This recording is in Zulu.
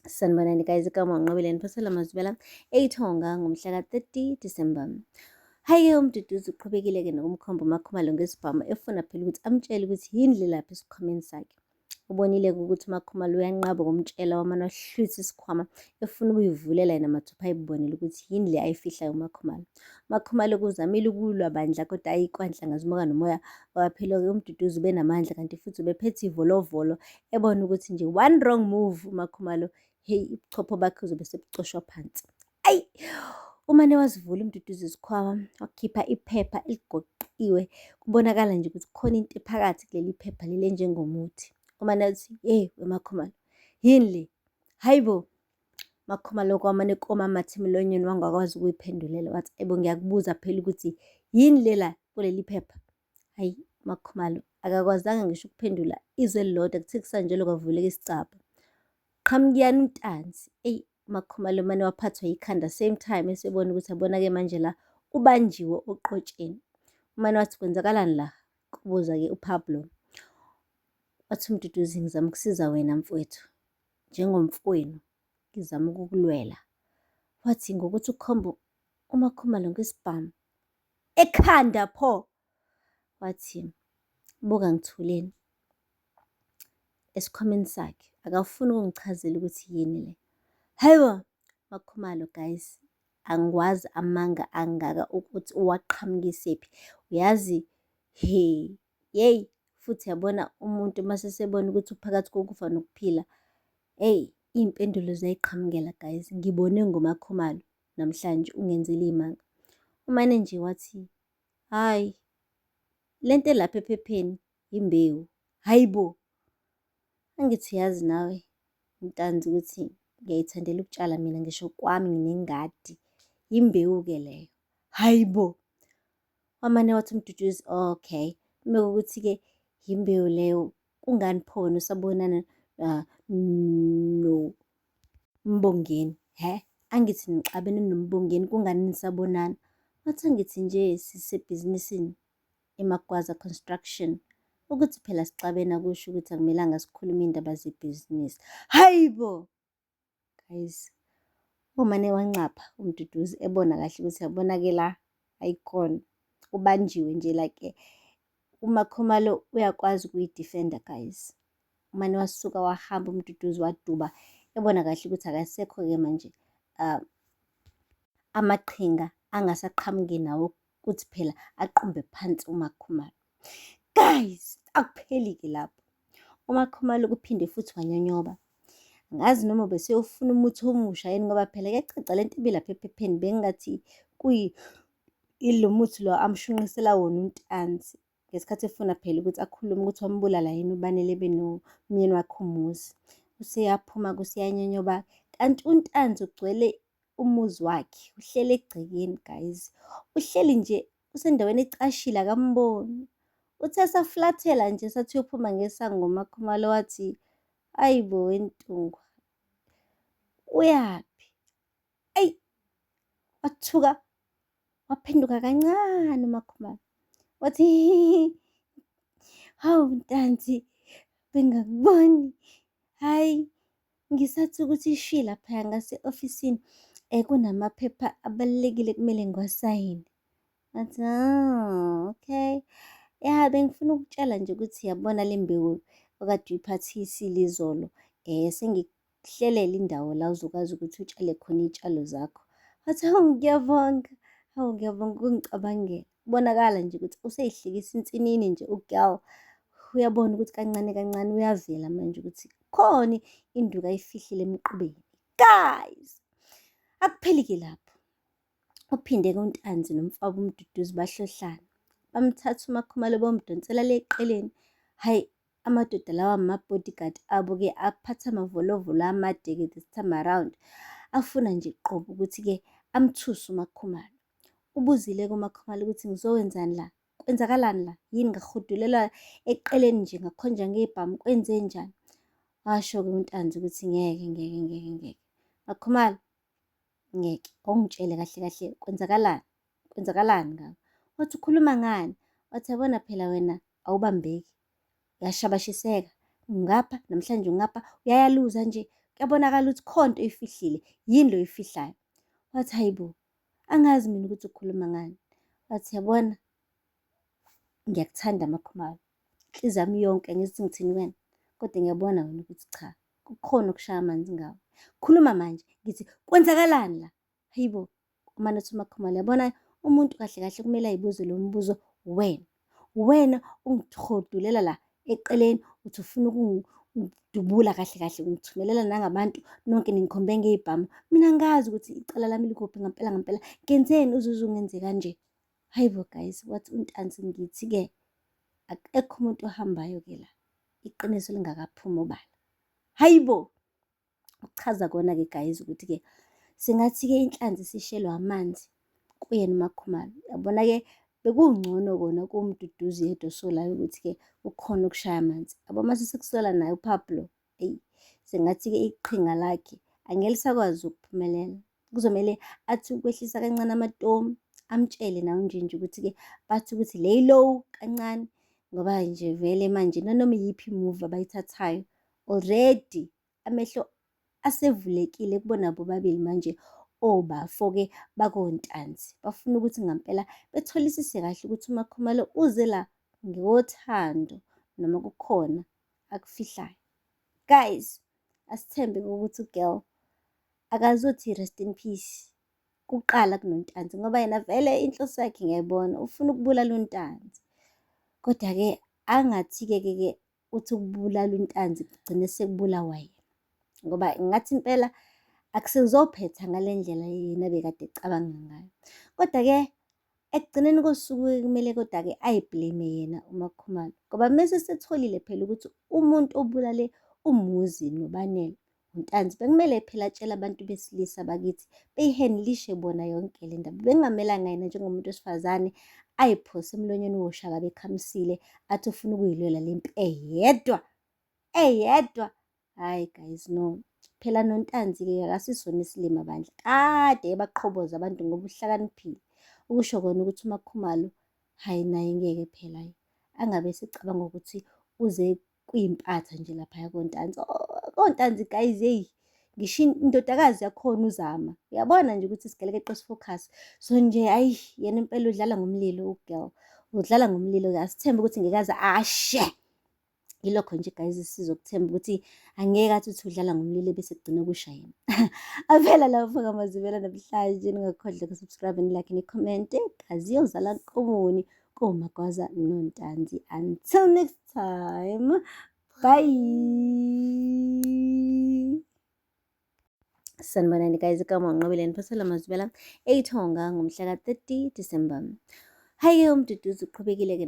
Sanibonani guys, igama uNqobeleni Phosela Mazibela eYitonga ngomhla ka-30 Disemba. Hhayi-ke uMduduzi uqhubekile-ke nokumkhomba uMakhumalo ngesibhamu efuna phela ukuthi amtshele ukuthi yini le lapha esikhwameni sakhe. Ubonile-ke ukuthi uMakhumalo uyanqaba ukumtshela wamane wahlwitha isikhwama efuna ukuyivulela yena mathupha ayibonile ukuthi yini le ayifihlayo uMakhumalo. uMakhumalo kuzamile ukulwa bandla kodwa ayikwanhla ngazimuka nomoya ngoba phela-ke uMduduzi ube namandla kanti futhi ubephethe ivolovolo ebona ukuthi nje one wrong move uMakhumalo heyi ubuchopho bakhe uzobe sebucoshwa phansi. Ayi, umane wazivula uMduduzi isikhwama wakhipha iphepha eligoqiwe, kubonakala nje ukuthi kukhona into phakathi kuleli phepha leli enjengomuthi. Umane wathi, "Hey weMakhumalo, yini le? Hayi bo." Makhumalo kwamane komamatha emlonyeni wangakwazi ukuyiphendulela wathi, "Ebo ngiyakubuza phela ukuthi yini lela kuleli phepha?" Hayi, Makhumalo akakwazanga ngisho ukuphendula izwi elilodwa kuthe kusanjalo kwavuleka isicabha. Qhamukani untanzi. Eyi, uMakhumalo mane waphathwa yikhanda same time esebona ukuthi abona-ke manje la ubanjiwe oqotsheni. Umane wathi, "Kwenzakalani la?" Kubuza-ke uPablo. Wathi uMduduzi, "Ngizama ukusiza wena mfowethu, njengomfowenu ngizama ukukulwela." Wathi, "Ngokuthi ukhombe uMakhumalo ngesibhamu ekhanda pho." Wathi, "Buka ngithuleni esikhwameni sakhe, akafuni ukungichazela ukuthi yini le." Hayibo Makhumalo guys, angikwazi amanga angaka ukuthi uwaqhamukisephi. Uyazi yeyi futhi yabona umuntu mase sebona ukuthi uphakathi kokufa nokuphila, eyi iy'mpendulo ziyayiqhamukela guys. Ngibone ngoMakhumalo namhlanje ungenzile iy'manga. Umane nje wathi, "Hhayi, lento elapha ephepheni imbewu." Hayi bo, angithi yazi nawe Ntanzi ukuthi ngiyayithandela ukutshala mina ngisho kwami nginengadi, imbewu-ke leyo. Hayi bo, wamane wathi uMduduzi, "Okay, uma kuwukuthi-ke imbewu leyo kungani pho wena usabonana noMbongeni? Angithi nixabene noMbongeni, kungani nisabonana?" Wathi, "Angithi nje sisebhizinisini eMagwaza Construction, ukuthi phela sixabene akusho ukuthi akumelanga sikhulume iy'ndaba zebhizinisi." Hayi bo guys, umane wanxapha uMduduzi ebona kahle ukuthi yabona-ke la ayikhona ubanjiwe nje like uMakhumalo uyakwazi ukuyidifenda guys. Umane wasuka wahamba uMduduzi waduba ebona kahle ukuthi akasekho-ke manje amaqhinga angasaqhamuki nawo ukuthi phela aqumbe phansi uMakhumalo. Guys, akupheli-ke lapho. uMakhumalo kuphinde futhi wanyonyoba. Angazi noma ubeseyofuna umuthi omusha yini ngoba phela kuyacaca lento ibilapha ephepheni bengingathi ilo muthi lo amshunqisela wona uNtanzi ngesikhathi efuna phela ukuthi akhulume ukuthi wambulala yini uBanele benomyeni wakhe umuzi. Useyaphuma kusiyanyonyoba kanti uNtanzi ugcwele umuzi wakhe, uhleli egcekeni guys. Uhleli nje usendaweni ecashile akamboni. Uthe esafulathela nje sathi uyophuma ngesango uMakhumalo wathi, "Ayi bo wentungwa, uyaphi?" Eyi, wathuka waphenduka kancane uMakhumalo wathi, "Hawu Ntanzi, bengakuboni. Hhayi, ngisathi ukuthi ishi laphaya ngase-ofisini kunamaphepha abalulekile kumele ngiwasayine." Wathi, okay. Ya, bengifuna ukutshela nje ukuthi yabona le mbewu okade uyiphathisile izolo, sengikuhlelela indawo la uzokwazi ukuthi utshale khona iy'tshalo zakho. Wathi, "Hawu ngiyabonga, hawu ngiyabonga ukungicabangela." Kubonakala nje ukuthi usey'hlekisa insinini nje u-girl. Uyabona ukuthi kancane kancane uyavela manje ukuthi khona induku ayifihlile emqubeni. Guys, akupheli-ke lapho. Uphinde-ke uNtanzi nomfowabo uMduduzi bahlohlana. Bamthatha uMakhumalo bamdonsela le eqeleni. Hhayi, amadoda lawa ama-bodyguard abo-ke aphatha amavolovolo amade-ke this time around. Afuna nje qobo ukuthi-ke amthuse uMakhumalo. Ubuzile-ke uMakhumalo ukuthi ngizowenzani la? Kwenzakalani la? Yini ngahudulelwa eqeleni nje ngakhonjwa ngebhamu, kwenzenjani? Washo-ke uNtanzi ukuthi ngeke. Makhumalo, ngeke ungitshele kahle kahle kwenzakalani ngawe? Wathi, "Ukhuluma ngani?" Wathi, "Yabona phela wena awubambeki, uyashabashiseka, ungapha namhlanje ungapha, uyayaluza nje kuyabonakala ukuthi khona into oyifihlile, yini lo oyifihlayo? Wathi hayibo, angazi mina ukuthi ukhuluma ngani. Wathi yabona, ngiyakuthanda Makhumalo, inhliziyo yami yonke ngithi ngithini wena, kodwa ngiyabona wena ukuthi cha, kukhona okushaya amanzi ngawo. Khuluma manje. Ngithi kwenzakalani la? Hayibo, umane uthi uMakhumalo, yabona umuntu kahle kahle kumele ayibuze lo mbuzo wena ungithodulela la eqeleni, uthi ufuna ukungidubula kahle kahle, ungithumelela nangabantu nonke ningikhombe ngey'bhamu. Mina ngazi ukuthi icala lami likuphi ngampela ngampela, ngenzeni uzuze ungenze kanje? Hayibo guys, wathi uNtanzi, ngithi-ke akekho umuntu ohambayo-ke la iqiniso lingakaphumi obala. Hayibo, ukuchaza kona-ke guys ukuthi-ke singathi-ke inhlanzi sishelwa amanzi kuye noMakhumalo. Yabona-ke bekungcono kona kuwumduduzi yedwa osolayo ukuthi-ke ukhona ukushaya amanzi. Yabo mase sekusola naye uPablo, eyi sengathi-ke iqhinga lakhe angeke lisakwazi ukuphumelela. Kuzomele athi ukwehlisa kancane amatomu, amtshele nawe nje ukuthi-ke bathi ukuthi lay low kancane, ngoba nje vele manje nanoma iyiphi i-move abayithathayo already amehlo asevulekile kubona bobabili manje obafo-ke bakoNtanzi. Bafuna ukuthi ngampela betholisise kahle ukuthi uMakhumalo uze la ngothando noma kukhona akufihlayo. Guys, asithembe ukuthi u-girl akazothi rest in peace kuqala kunoNtanzi, ngoba yena vele inhloso yakhe ngiyayibona, ufuna ukubulala uNtanzi. Kodwa-ke angathi-ke uthi ukubulala uNtanzi kugcine sekubulawa yena, ngoba ngathi impela akusezophetha ngale ndlela yena bekade ecabanga ngayo. Kodwa-ke ekugcineni kosuku kumele kodwa-ke ayiblame yena uMakhumalo, ngoba mese setholile phela ukuthi umuntu obulale umuzi noBanele uNtanzi, bekumele phela atshele abantu besilisa bakithi beyihandlishe bona yonke le ndaba. Bekungamelanga yena njengomuntu wesifazane ayiphose emlonyeni woshaka bekhamisile athi ufuna ukuyilwela le mpi eyedwa. Hayi guys, no. Phela noNtanzi-ke akasisona isilima bandla, kade ebaqhoboza abantu ngoba uhlakaniphile. Ukusho kona ukuthi uMakhumalo hayi naye ngeke phela angabe secabanga ukuthi uze kuyimpatha nje laphaya koNtanzi. koNtanzi guys, hey, ngisho indodakazi yakhona uzama, uyabona nje ukuthi isigelekeqe sifocus. So nje ayi, yena impela udlala ngomlilo u-girl, udlala ngomlilo-ke. Asithembe ukuthi ngekaze ashe. Yilokho nje guys sizokuthemba ukuthi angeke athi uthi udlala ngomlilo bese kugcina kusha yena. Avela lapho ngamazwibela namhlanje, ningakhohlwa ukusubscribe, ni-like, ni-comment. Kazi yozala Nkumuni koMagwaza noNtanzi. Until next time, bye. Sanibonani guys, igama uNqobeleni Phosela Mazwibela, eThonga ngomhla ka 30 December. Hayi-ke umduduzi uqhubekile-ke